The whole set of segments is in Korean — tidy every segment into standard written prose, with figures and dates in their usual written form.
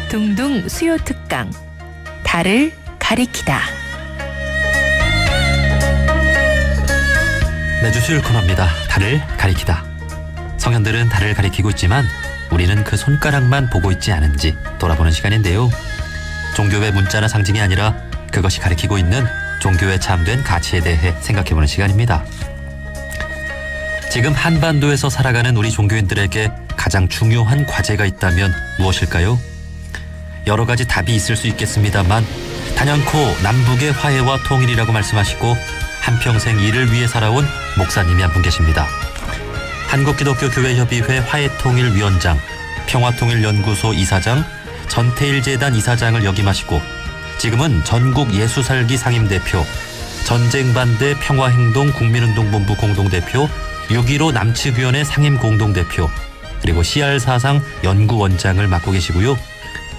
둥둥 수요 특강 달을 가리키다. 매주 수요일 코너입니다. 달을 가리키다. 성현들은 달을 가리키고 있지만 우리는 그 손가락만 보고 있지 않은지 돌아보는 시간인데요. 종교의 문자나 상징이 아니라 그것이 가리키고 있는 종교에 참된 가치에 대해 생각해보는 시간입니다. 지금 한반도에서 살아가는 우리 종교인들에게 가장 중요한 과제가 있다면 무엇일까요? 여러 가지 답이 있을 수 있겠습니다만 단연코 남북의 화해와 통일이라고 말씀하시고 한평생 이를 위해 살아온 목사님이 한 분 계십니다. 한국기독교교회협의회 화해통일위원장, 평화통일연구소 이사장, 전태일재단 이사장을 역임하시고 지금은 전국예수살기 상임대표, 전쟁반대 평화행동 국민운동본부 공동대표, 6.15 남측위원회 상임공동대표, 그리고 CR4상 연구원장을 맡고 계시고요.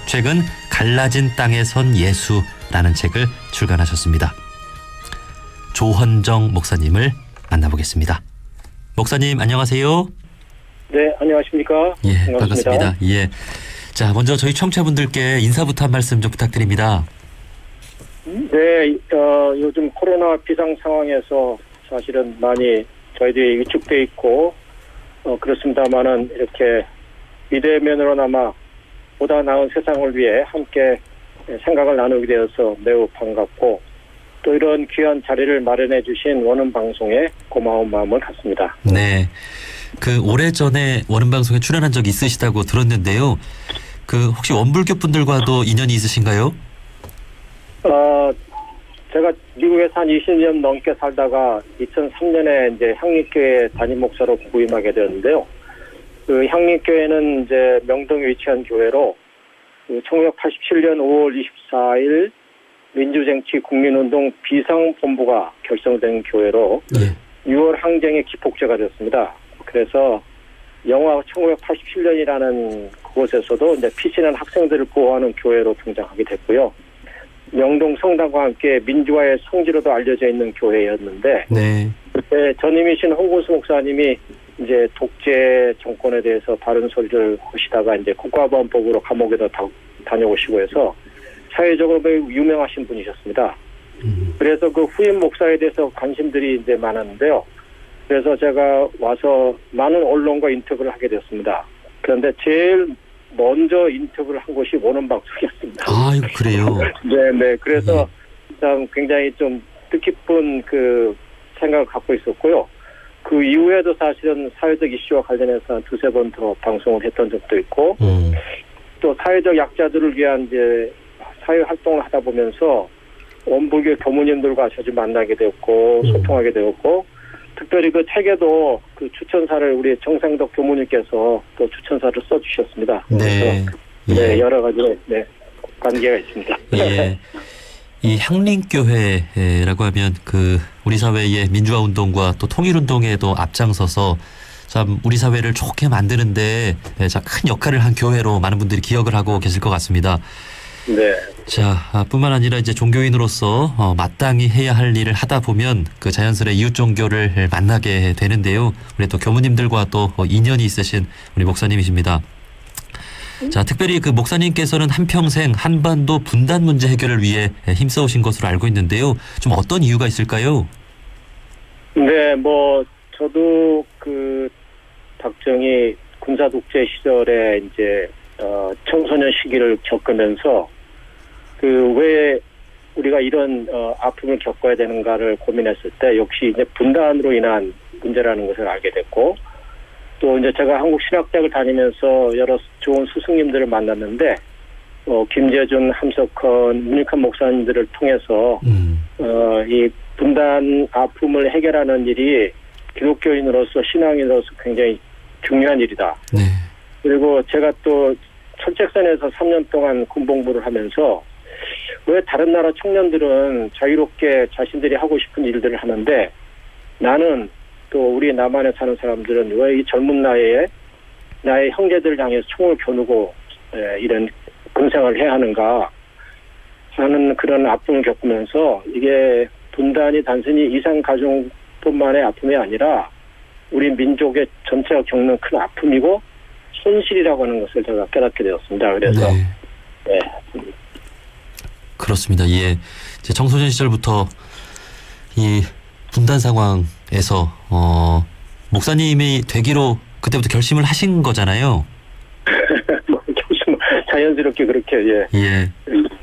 최근 갈라진 땅에 선 예수라는 책을 출간하셨습니다. 조헌정 목사님을 만나보겠습니다. 목사님 안녕하세요. 네, 안녕하십니까? 예, 반갑습니다. 예. 자, 먼저 저희 청취자분들께 인사부터 한 말씀 좀 부탁드립니다. 네, 요즘 코로나 비상 상황에서 사실은 많이 저희들이 위축돼 있고 그렇습니다만은 이렇게 비대면으로나마 보다 나은 세상을 위해 함께 생각을 나누게 되어서 매우 반갑고 또 이런 귀한 자리를 마련해 주신 원음방송에 고마운 마음을 갖습니다. 네. 오래전에 원음방송에 출연한 적이 있으시다고 들었는데요. 혹시 원불교 분들과도 인연이 있으신가요? 제가 미국에서 한 20년 넘게 살다가 2003년에 이제 향립교회 담임 목사로 부임하게 되었는데요. 향립교회는 이제 명동에 위치한 교회로 1987년 5월 24일 민주정치 국민운동 비상본부가 결성된 교회로 6월 항쟁의 기폭제가 됐습니다. 그래서 영화 1987년이라는 그곳에서도 이제 피신한 학생들을 보호하는 교회로 등장하게 됐고요. 명동 성당과 함께 민주화의 성지로도 알려져 있는 교회였는데, 네. 그때 전임이신 홍구수 목사님이 이제 독재 정권에 대해서 바른 소리를 하시다가 이제 국가보안법으로 감옥에도 다녀오시고 해서 사회적으로 매우 유명하신 분이셨습니다. 그래서 그 후임 목사에 대해서 관심들이 이제 많았는데요. 그래서 제가 와서 많은 언론과 인터뷰를 하게 됐습니다. 그런데 제일 먼저 인터뷰를 한 곳이 원음방송이었습니다. 아, 그래요? 네. 그래서 참 굉장히 좀 뜻깊은 그 생각을 갖고 있었고요. 그 이후에도 사실은 사회적 이슈와 관련해서 한 두세 번 더 방송을 했던 적도 있고, 또 사회적 약자들을 위한 이제 사회 활동을 하다 보면서 원불교 교무님들과 자주 만나게 되었고, 소통하게 되었고, 특별히 그 책에도 그 추천사를 우리 정상덕 교무님께서 또 추천사를 써주셨습니다. 네. 그래서 네, 여러 가지 관계가 있습니다. 예. 이 향림교회라고 하면 우리 사회의 민주화 운동과 또 통일 운동에도 앞장서서 참 우리 사회를 좋게 만드는데 큰 역할을 한 교회로 많은 분들이 기억을 하고 계실 것 같습니다. 네. 자, 뿐만 아니라 이제 종교인으로서 마땅히 해야 할 일을 하다 보면 자연스레 이웃 종교를 만나게 되는데요. 우리 또 교무님들과 또 인연이 있으신 우리 목사님이십니다. 자, 특별히 목사님께서는 한평생 한반도 분단 문제 해결을 위해 힘써오신 것으로 알고 있는데요. 좀 어떤 이유가 있을까요? 네, 저도 박정희 군사 독재 시절에 이제 청소년 시기를 겪으면서 왜 우리가 이런 아픔을 겪어야 되는가를 고민했을 때 역시 이제 분단으로 인한 문제라는 것을 알게 됐고, 또 이제 제가 한국 신학대학을 다니면서 여러 좋은 스승님들을 만났는데 김재준, 함석헌, 문익환 목사님들을 통해서 이 분단 아픔을 해결하는 일이 기독교인으로서 신앙인으로서 굉장히 중요한 일이다. 네. 그리고 제가 또 철책선에서 3년 동안 군복무를 하면서 왜 다른 나라 청년들은 자유롭게 자신들이 하고 싶은 일들을 하는데 나는 또 우리 남한에 사는 사람들은 왜 이 젊은 나이에 나의 형제들을 향해서 총을 겨누고 이런 군생활을 해야 하는가 하는 그런 아픔을 겪으면서 이게 분단이 단순히 이산가족뿐만의 아픔이 아니라 우리 민족의 전체가 겪는 큰 아픔이고 손실이라고 하는 것을 제가 깨닫게 되었습니다. 그래서 그렇습니다. 예. 제 청소년 시절부터 이 분단 상황에서 목사님이 되기로 그때부터 결심을 하신 거잖아요. 뭐, 자연스럽게 그렇게, 예. 예.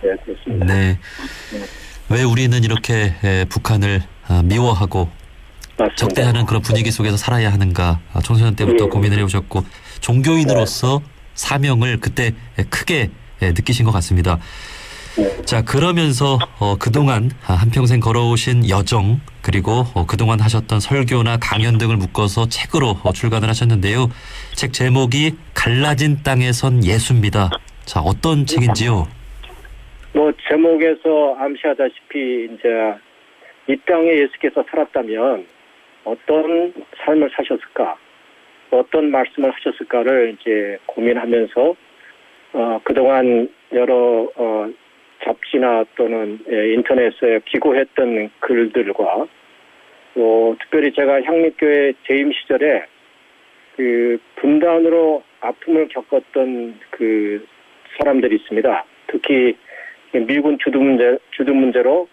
예, 그렇습니다. 네. 왜 우리는 이렇게 북한을 미워하고 맞습니다. 적대하는 그런 분위기 속에서 살아야 하는가 청소년 때부터 예. 고민을 해오셨고 종교인으로서 사명을 그때 크게 느끼신 것 같습니다. 네. 자, 그러면서 그동안 한평생 걸어오신 여정 그리고 그동안 하셨던 설교나 강연 등을 묶어서 책으로 출간을 하셨는데요. 책 제목이 갈라진 땅에 선 예수입니다. 자, 어떤 책인지요? 뭐 제목에서 암시하다시피 이제 이 땅에 예수께서 살았다면 어떤 삶을 사셨을까, 어떤 말씀을 하셨을까를 이제 고민하면서 그동안 여러 잡지나 또는 인터넷에 기고했던 글들과 또 특별히 제가 향립교회 재임 시절에 그 분단으로 아픔을 겪었던 그 사람들이 있습니다. 특히 미군 주둔 문제로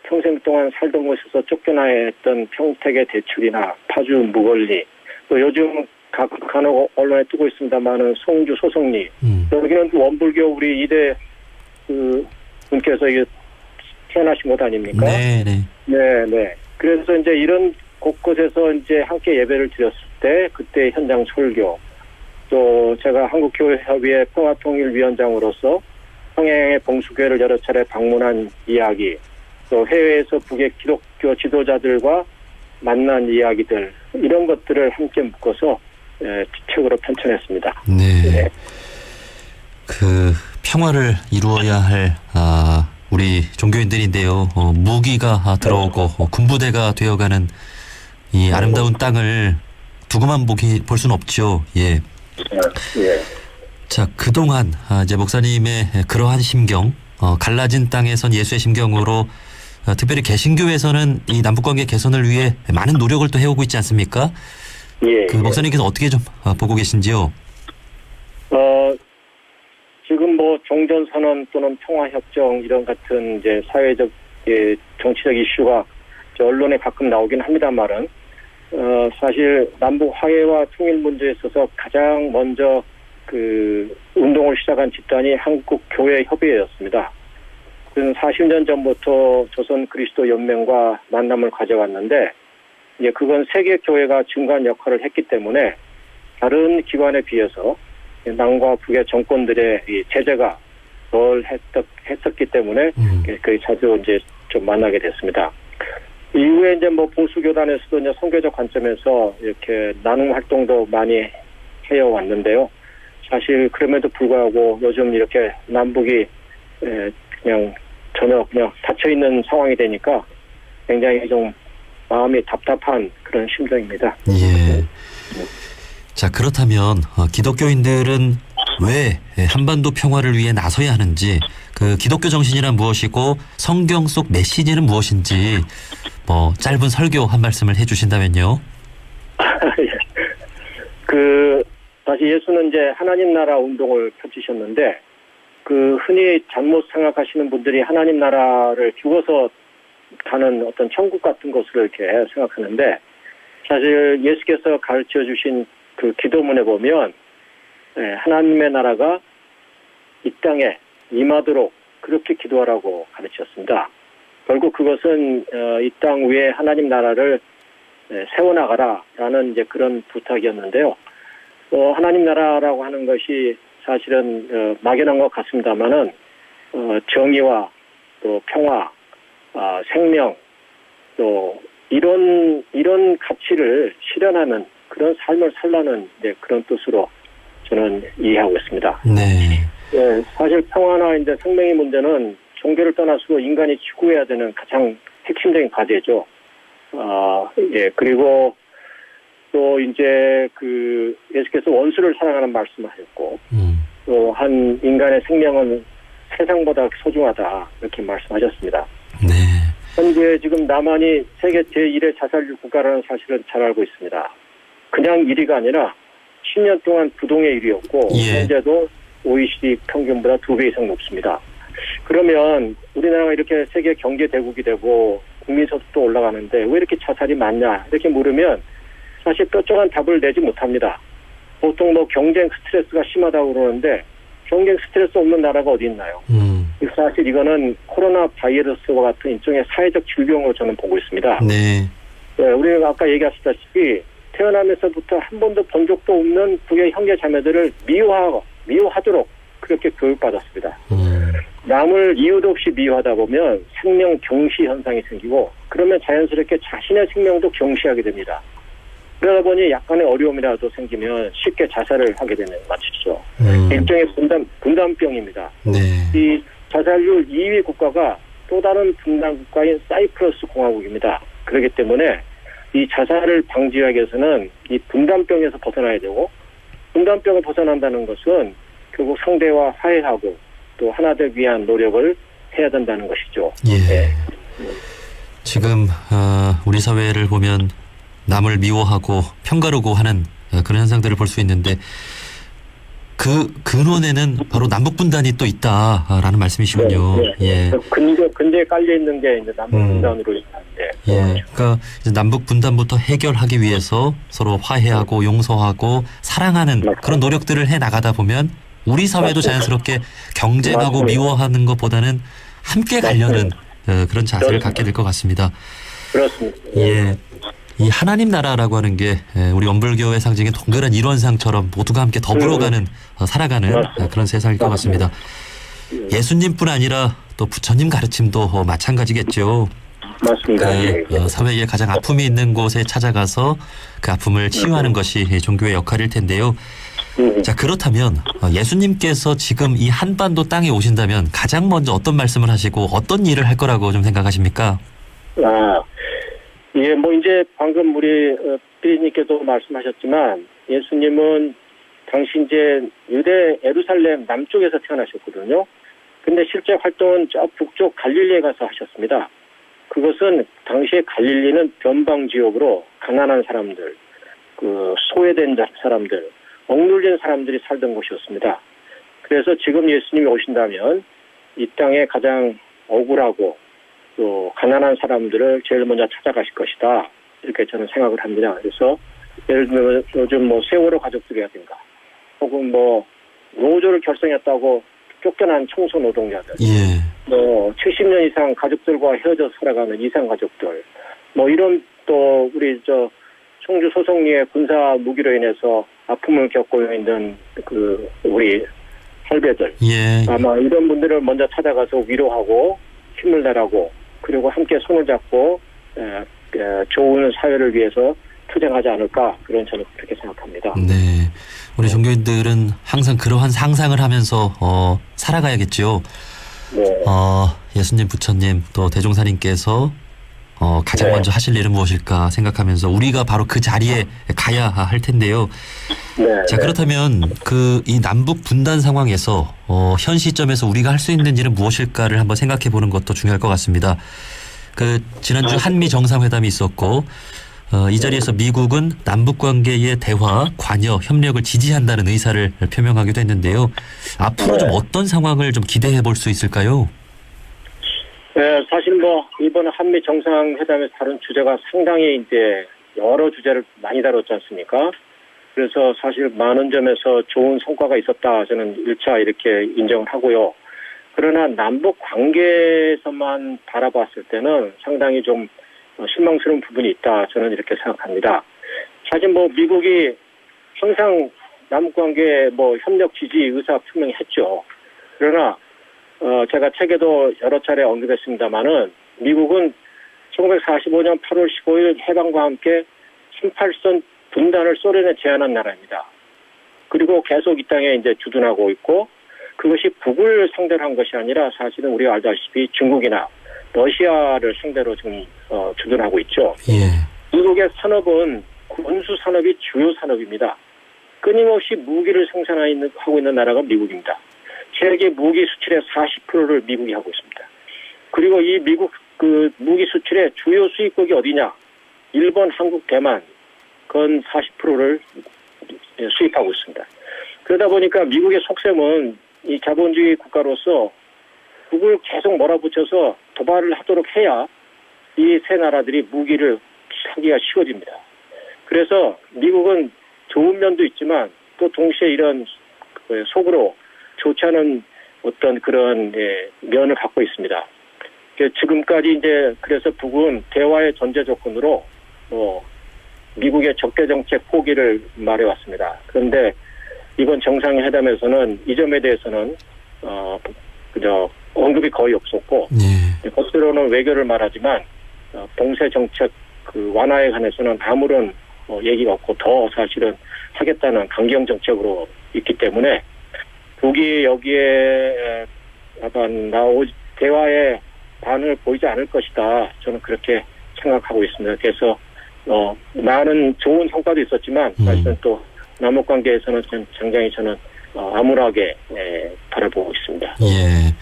평생 동안 살던 곳에서 쫓겨나야 했던 평택의 대출이나 파주 무걸리, 또 요즘 간혹 언론에 뜨고 있습니다만은 송주 소성리, 여기는 원불교 우리 이대 그 분께서 이게 태어나신 곳 아닙니까? 네네. 네. 그래서 이제 이런 곳곳에서 이제 함께 예배를 드렸을 때 그때 현장 설교, 또 제가 한국교회협의회 평화통일위원장으로서 평양의 봉수교회를 여러 차례 방문한 이야기, 또 해외에서 북의 기독교 지도자들과 만난 이야기들, 이런 것들을 함께 묶어서 책으로 편찬했습니다. 네. 그 평화를 이루어야 할 우리 종교인들인데요. 무기가 들어오고 군부대가 되어가는 이 아름다운 땅을 두고만 볼 수는 없죠. 예. 예. 자, 그동안 이제 목사님의 그러한 심경, 갈라진 땅에선 예수의 심경으로 특별히 개신교에서는 이 남북관계 개선을 위해 많은 노력을 또 해오고 있지 않습니까? 예. 그 목사님께서 어떻게 좀 보고 계신지요? 지금 뭐 종전선언 또는 평화협정 이런 같은 이제 사회적, 정치적 이슈가 언론에 가끔 나오긴 합니다만은, 사실 남북 화해와 통일 문제에 있어서 가장 먼저 그 운동을 시작한 집단이 한국교회협의회였습니다. 그는 40년 전부터 조선 그리스도 연맹과 만남을 가져왔는데, 이제 그건 세계 교회가 중간 역할을 했기 때문에 다른 기관에 비해서 남과 북의 정권들의 이 제재가 덜 했었기 때문에 거의 자주 이제 좀 만나게 됐습니다. 이후에 이제 뭐 봉수교단에서도 이제 선교적 관점에서 이렇게 나눔 활동도 많이 해왔는데요. 사실 그럼에도 불구하고 요즘 이렇게 남북이 그냥 전혀 그냥 닫혀 있는 상황이 되니까 굉장히 좀 마음이 답답한 그런 심정입니다. 예. 자, 그렇다면 기독교인들은 왜 한반도 평화를 위해 나서야 하는지, 그 기독교 정신이란 무엇이고 성경 속 메시지는 무엇인지 뭐 짧은 설교 한 말씀을 해주신다면요. 다시 예수는 이제 하나님 나라 운동을 펼치셨는데, 그 흔히 잘못 생각하시는 분들이 하나님 나라를 죽어서 가는 어떤 천국 같은 것으로 이렇게 생각하는데, 사실 예수께서 가르쳐 주신 그 기도문에 보면 하나님의 나라가 이 땅에 임하도록 그렇게 기도하라고 가르쳤습니다. 결국 그것은 이 땅 위에 하나님 나라를 세워나가라라는 이제 그런 부탁이었는데요. 하나님 나라라고 하는 것이 사실은 막연한 것 같습니다만은 정의와 또 평화, 생명, 또 이런 가치를 실현하는 그런 삶을 살라는 그런 뜻으로 저는 이해하고 있습니다. 네. 예, 사실 평화나 이제 생명의 문제는 종교를 떠나서 인간이 추구해야 되는 가장 핵심적인 과제죠. 그리고 또 이제 그 예수께서 원수를 사랑하는 말씀을 하셨고, 또 한 인간의 생명은 세상보다 소중하다 이렇게 말씀하셨습니다. 네. 현재 지금 남한이 세계 제1의 자살률 국가라는 사실은 잘 알고 있습니다. 그냥 1위가 아니라 10년 동안 부동의 1위였고, 예. 현재도 OECD 평균보다 2배 이상 높습니다. 그러면 우리나라가 이렇게 세계 경제 대국이 되고 국민 소득도 올라가는데 왜 이렇게 자살이 많냐 이렇게 물으면 사실 뾰족한 답을 내지 못합니다. 보통 뭐 경쟁 스트레스가 심하다고 그러는데 경쟁 스트레스 없는 나라가 어디 있나요? 사실 이거는 코로나 바이러스와 같은 일종의 사회적 질병으로 저는 보고 있습니다. 네. 네, 우리가 아까 얘기하셨다시피 태어나면서부터 한 번도 본 적도 없는 북의 형제 자매들을 미워하도록 그렇게 교육받았습니다. 남을 이유도 없이 미워하다 보면 생명 경시 현상이 생기고 그러면 자연스럽게 자신의 생명도 경시하게 됩니다. 그러다 보니 약간의 어려움이라도 생기면 쉽게 자살을 하게 되는 마치죠. 일종의 분단병입니다. 네. 이 자살률 2위 국가가 또 다른 분단 국가인 사이프러스 공화국입니다. 그렇기 때문에 이 자살을 방지하기 위해서는 이 분단병에서 벗어나야 되고 분단병을 벗어난다는 것은 결국 상대와 화해하고 또 하나 되기 위한 노력을 해야 된다는 것이죠. 예. 네. 지금 우리 사회를 보면 남을 미워하고 평가르고 하는 그런 현상들을 볼 수 있는데 그 근원에는 바로 남북 분단이 또 있다라는 말씀이시군요. 네, 네. 예. 근저에 깔려 있는 게 이제 남북 분단으로 있는데. 예. 그러니까 이제 남북 분단부터 해결하기 위해서 서로 화해하고 용서하고 사랑하는 그런 노력들을 해 나가다 보면 우리 사회도 자연스럽게 경쟁하고 미워하는 것보다는 함께 가려는 그런 자세를 갖게 될 것 같습니다. 그렇습니다. 예. 이 하나님 나라라고 하는 게 우리 원불교의 상징인 동그란 일원상처럼 모두가 함께 더불어가는 살아가는 그런 세상일 것 같습니다. 예수님뿐 아니라 또 부처님 가르침도 마찬가지겠죠. 맞습니다. 사회에 가장 아픔이 있는 곳에 찾아가서 그 아픔을 치유하는 것이 종교의 역할일 텐데요. 자, 그렇다면 예수님께서 지금 이 한반도 땅에 오신다면 가장 먼저 어떤 말씀을 하시고 어떤 일을 할 거라고 좀 생각하십니까? 예, 뭐 이제 방금 우리 피디님께도 말씀하셨지만 예수님은 당시 이제 유대 예루살렘 남쪽에서 태어나셨거든요. 근데 실제 활동은 저 북쪽 갈릴리에 가서 하셨습니다. 그것은 당시에 갈릴리는 변방 지역으로 가난한 사람들, 그 소외된 사람들, 억눌린 사람들이 살던 곳이었습니다. 그래서 지금 예수님이 오신다면 이 땅에 가장 억울하고 또 가난한 사람들을 제일 먼저 찾아가실 것이다. 이렇게 저는 생각을 합니다. 그래서 예를 들면 요즘 뭐 세월호 가족들이라든가 혹은 뭐 노조를 결성했다고 쫓겨난 청소 노동자들, 뭐 70년 이상 가족들과 헤어져 살아가는 이상 가족들, 뭐 이런 또 우리 저 청주 소송리의 군사 무기로 인해서 아픔을 겪고 있는 그 우리 할배들, 아마 이런 분들을 먼저 찾아가서 위로하고 힘을 내라고 그리고 함께 손을 잡고 좋은 사회를 위해서 투쟁하지 않을까 그런 저는 그렇게 생각합니다. 네, 우리 종교인들은 항상 그러한 상상을 하면서 살아가야겠죠. 네. 예수님, 부처님 또 대종사님께서 가장 먼저 하실 일은 무엇일까 생각하면서 우리가 바로 그 자리에 가야 할 텐데요. 자, 그렇다면 이 남북 분단 상황에서 현 시점에서 우리가 할 수 있는 일은 무엇일까를 한번 생각해 보는 것도 중요할 것 같습니다. 지난주 한미 정상회담이 있었고 이 자리에서 미국은 남북 관계의 대화, 관여, 협력을 지지한다는 의사를 표명하기도 했는데요. 앞으로 좀 어떤 상황을 좀 기대해 볼 수 있을까요? 네, 사실 뭐 이번 한미 정상회담에서 다룬 주제가 상당히 이제 여러 주제를 많이 다뤘지 않습니까? 그래서 사실 많은 점에서 좋은 성과가 있었다 저는 1차 이렇게 인정을 하고요. 그러나 남북 관계에서만 바라봤을 때는 상당히 좀 실망스러운 부분이 있다 저는 이렇게 생각합니다. 사실 뭐 미국이 항상 남북 관계 뭐 협력 지지 의사 표명했죠. 그러나 제가 책에도 여러 차례 언급했습니다마는 미국은 1945년 8월 15일 해방과 함께 38선 분단을 소련에 제안한 나라입니다. 그리고 계속 이 땅에 이제 주둔하고 있고 그것이 북을 상대로 한 것이 아니라 사실은 우리가 알다시피 중국이나 러시아를 상대로 지금 주둔하고 있죠. 미국의 산업은 군수 산업이 주요 산업입니다. 끊임없이 무기를 생산하고 있는 나라가 미국입니다. 세계 무기 수출의 40%를 미국이 하고 있습니다. 그리고 이 미국 그 무기 수출의 주요 수입국이 어디냐? 일본, 한국, 대만 건 40%를 수입하고 있습니다. 그러다 보니까 미국의 속셈은 이 자본주의 국가로서 북을 계속 몰아붙여서 도발을 하도록 해야 이 세 나라들이 무기를 하기가 쉬워집니다. 그래서 미국은 좋은 면도 있지만 또 동시에 이런 속으로 좋지 않은 어떤 그런 면을 갖고 있습니다. 지금까지 이제 그래서 북은 대화의 전제 조건으로 미국의 적대 정책 포기를 말해왔습니다. 그런데 이번 정상회담에서는 이 점에 대해서는 그저 언급이 거의 없었고 겉으로는 외교를 말하지만 봉쇄 정책 그 완화에 관해서는 아무런 얘기가 없고 더 사실은 하겠다는 강경 정책으로 있기 때문에 북이 여기에 약간 대화의 반응을 보이지 않을 것이다. 저는 그렇게 생각하고 있습니다. 그래서 많은 좋은 성과도 있었지만 사실은 또 남북 관계에서는 굉장히 저는 암울하게 바라보고 있습니다. 예.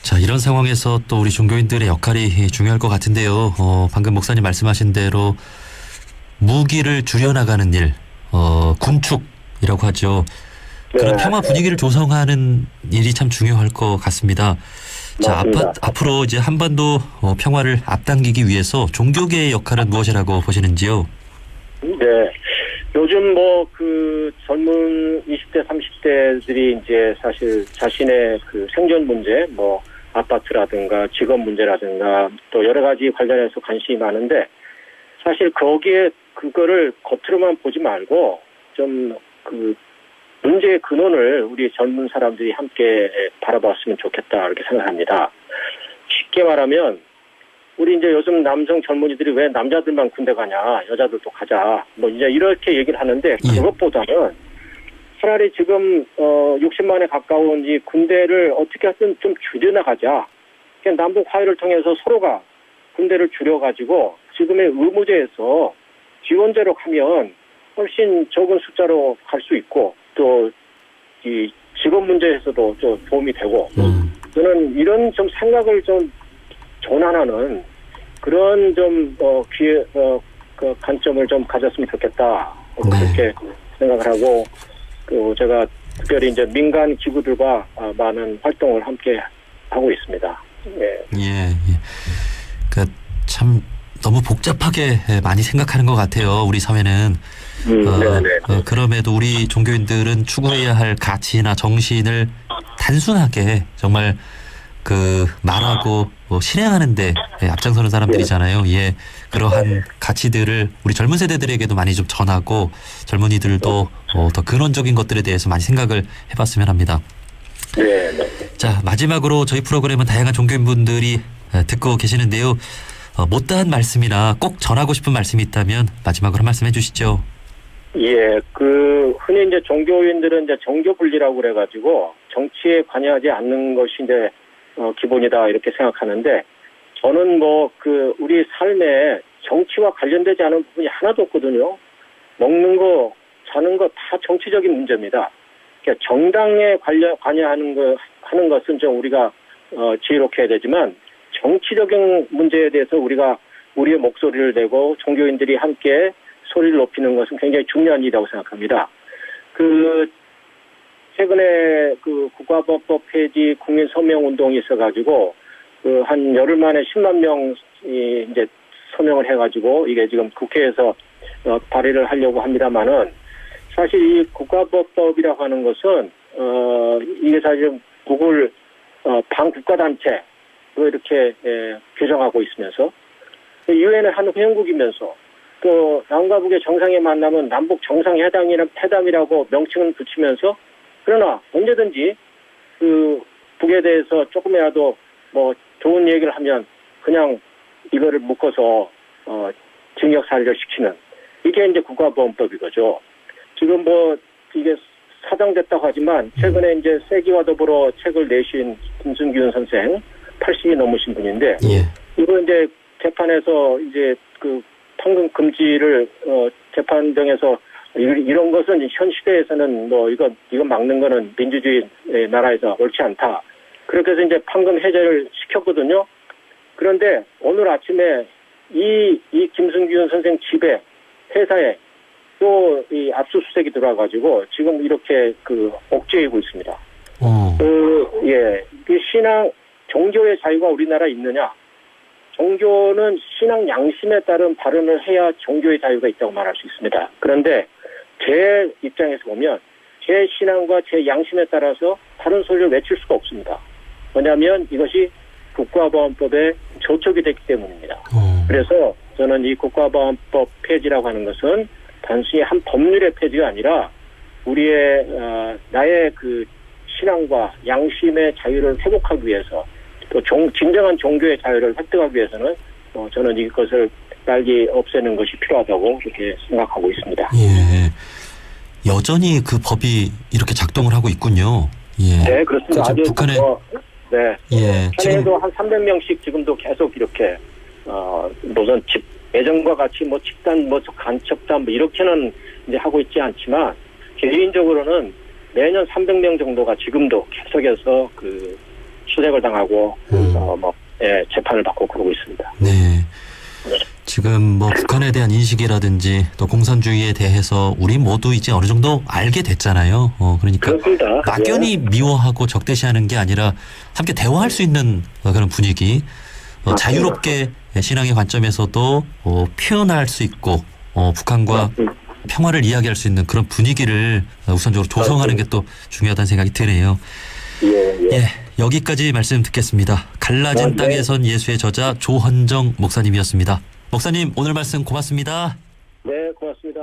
자, 이런 상황에서 또 우리 종교인들의 역할이 중요할 것 같은데요. 방금 목사님 말씀하신 대로 무기를 줄여나가는 일, 군축이라고 하죠. 그런 평화 분위기를 조성하는 일이 참 중요할 것 같습니다. 자, 앞으로 이제 한반도 평화를 앞당기기 위해서 종교계의 역할은 무엇이라고 보시는지요? 네. 요즘 그 젊은 20대, 30대들이 이제 사실 자신의 그 생존 문제, 아파트라든가 직업 문제라든가 또 여러 가지 관련해서 관심이 많은데 사실 거기에 그거를 겉으로만 보지 말고 좀 그 문제의 근원을 우리 젊은 사람들이 함께 바라봤으면 좋겠다 이렇게 생각합니다. 쉽게 말하면 우리 이제 요즘 남성 젊은이들이 왜 남자들만 군대 가냐, 여자들도 가자, 이제 이렇게 얘기를 하는데 그것보다는 차라리 지금 60만에 가까운 이 군대를 어떻게 하든 좀 줄여나가자. 그냥 남북 화해를 통해서 서로가 군대를 줄여가지고 지금의 의무제에서 지원제로 가면 훨씬 적은 숫자로 갈 수 있고 또 이 직업 문제에서도 좀 도움이 되고 저는 이런 좀 생각을 좀 전환하는 그런 좀 그 관점을 좀 가졌으면 좋겠다 그렇게 생각을 하고 제가 특별히 이제 민간 기구들과 많은 활동을 함께 하고 있습니다. 예. 그러니까 참 너무 복잡하게 많이 생각하는 것 같아요. 우리 사회는. 그럼에도 우리 종교인들은 추구해야 할 가치나 정신을 단순하게 정말 말하고 실행하는데 앞장서는 사람들이잖아요. 예, 그러한 가치들을 우리 젊은 세대들에게도 많이 좀 전하고 젊은이들도 더 근원적인 것들에 대해서 많이 생각을 해봤으면 합니다. 자, 마지막으로 저희 프로그램은 다양한 종교인분들이 듣고 계시는데요. 못다한 말씀이나 꼭 전하고 싶은 말씀이 있다면 마지막으로 한 말씀 해주시죠. 예, 흔히 이제 종교인들은 이제 정교 분리라고 그래가지고 정치에 관여하지 않는 것이 이제 기본이다 이렇게 생각하는데 저는 우리 삶에 정치와 관련되지 않은 부분이 하나도 없거든요. 먹는 거, 자는 거 다 정치적인 문제입니다. 그러니까 정당에 관여하는 하는 것은 좀 우리가 지혜롭게 해야 되지만 정치적인 문제에 대해서 우리가 우리의 목소리를 내고 종교인들이 함께 소리를 높이는 것은 굉장히 중요한 일이라고 생각합니다. 최근에 국가법법 폐지 국민 서명 운동이 있어가지고 한 열흘 만에 10만 명이 이제 서명을 해가지고 이게 지금 국회에서 발의를 하려고 합니다만은 사실 이 국가법법이라고 하는 것은 이게 사실 북을 반국가단체로 이렇게 규정하고 있으면서 유엔의 한 회원국이면서 또 남과 북의 정상이 만나면 남북 정상회담이라고 명칭은 붙이면서 그러나 언제든지 북에 대해서 조금이라도 좋은 얘기를 하면 그냥 이거를 묶어서 징역살이를 시키는 이게 이제 국가보안법이거죠. 지금 이게 사정됐다고 하지만 최근에 이제 세기와 더불어 책을 내신 김순균 선생 80이 넘으신 분인데 이거 이제 재판에서 이제 판금 금지를 재판정에서 이런 것은 현 시대에서는 이건 막는 거는 민주주의 나라에서 옳지 않다. 그렇게 해서 이제 판금 해제를 시켰거든요. 그런데 오늘 아침에 이 김승균 선생 집에 회사에 또 이 압수수색이 들어와가지고 지금 이렇게 억제하고 있습니다. 이 신앙 종교의 자유가 우리나라에 있느냐? 종교는 신앙 양심에 따른 발언을 해야 종교의 자유가 있다고 말할 수 있습니다. 그런데 제 입장에서 보면 제 신앙과 제 양심에 따라서 다른 소리를 외칠 수가 없습니다. 왜냐하면 이것이 국가보안법에 저촉이 됐기 때문입니다. 그래서 저는 이 국가보안법 폐지라고 하는 것은 단순히 한 법률의 폐지가 아니라 우리의 나의 그 신앙과 양심의 자유를 회복하기 위해서 또 진정한 종교의 자유를 획득하기 위해서는 저는 이것을 빨리 없애는 것이 필요하다고 그렇게 생각하고 있습니다. 예. 여전히 그 법이 이렇게 작동을 하고 있군요. 예. 네, 그렇습니다. 그렇죠. 아주 북한의 네. 예. 현에도 한 300명씩 지금도 계속 이렇게 무슨 예전과 같이 뭐 집단 뭐 간첩단 뭐 이렇게는 이제 하고 있지 않지만 개인적으로는 매년 300명 정도가 지금도 계속해서 그 수색을 당하고 재판을 받고 그러고 있습니다. 네. 지금 뭐 북한에 대한 인식이라든지 또 공산주의에 대해서 우리 모두 이제 어느 정도 알게 됐잖아요. 그러니까 그렇습니다. 막연히 미워하고 적대시하는 게 아니라 함께 대화할 수 있는 그런 분위기, 자유롭게 신앙의 관점에서도 표현할 수 있고 북한과 평화를 이야기할 수 있는 그런 분위기를 우선적으로 조성하는 게 또 중요하다는 생각이 드네요. 예, 여기까지 말씀 듣겠습니다. 갈라진 땅에선 예수의 저자 조헌정 목사님이었습니다. 목사님 오늘 말씀 고맙습니다. 네, 고맙습니다.